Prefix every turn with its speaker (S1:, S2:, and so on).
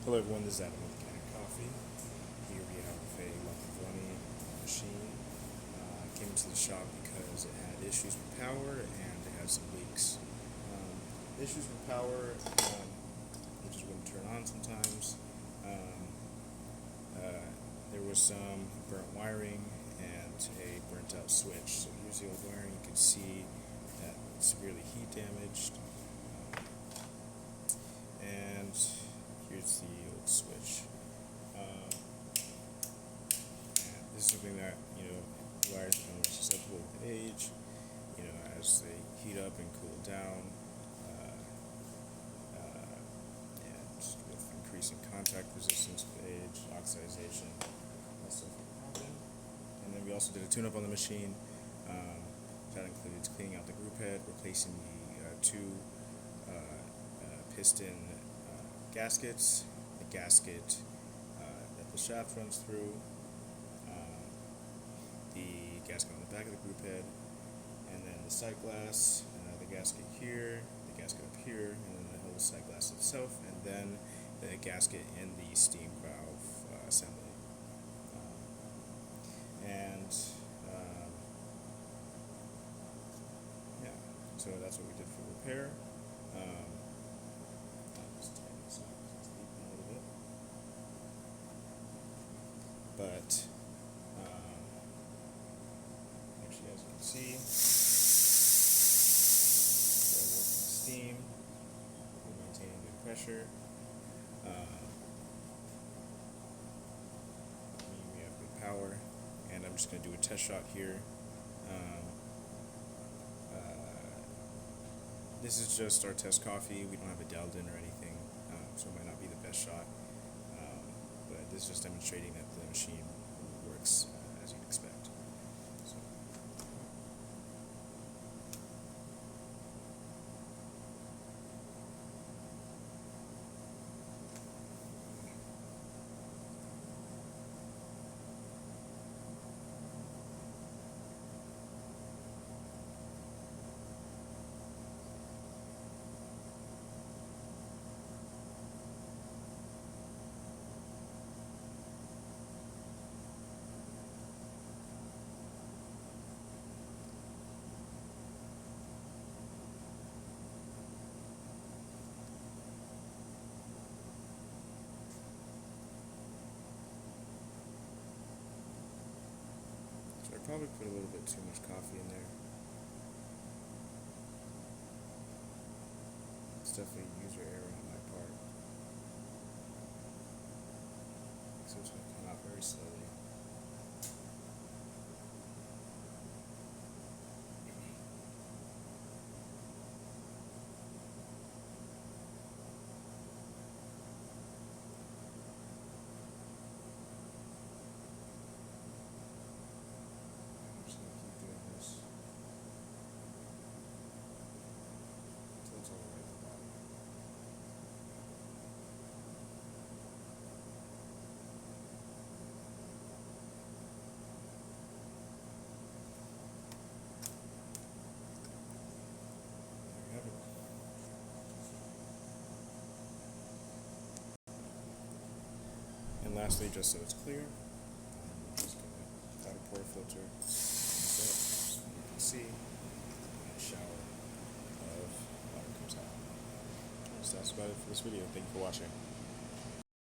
S1: Hello everyone, this is Adam with Kanen Coffee. Here we have a Pavoni machine. Came into the shop because it had issues with power and it had some leaks. Issues with power, it just wouldn't turn on sometimes. There was some burnt wiring and a burnt out switch. So here's the old wiring. You can see that it's severely heat damaged. And here's the old switch. And this is something that, wires become more susceptible with age, as they heat up and cool down, and with increasing contact resistance with age, oxidization, that stuff can happen. And then we also did a tune-up on the machine. That includes cleaning out the group head, replacing the two piston gaskets, the gasket that the shaft runs through, the gasket on the back of the group head, and then the sight glass, the gasket here, the gasket up here, and then the whole sight glass itself, and then the gasket in the steam valve assembly. So that's what we did for repair. I'll just tighten this up because it's leaking a little bit. But actually, as you can see, we're working steam. We're maintaining good pressure. We have good power, and I'm just going to do a test shot here. This is just our test coffee. We don't have it dialed in or anything, so it might not be the best shot. But this is just demonstrating that the machine works as you'd expect. So. I probably put a little bit too much coffee in there. It's definitely user error on my part. So it's going to come out very slowly. And lastly, just so it's clear, I'm just going to add a pour filter, so you can see, and a shower of water comes out. So that's about it for this video. Thank you for watching.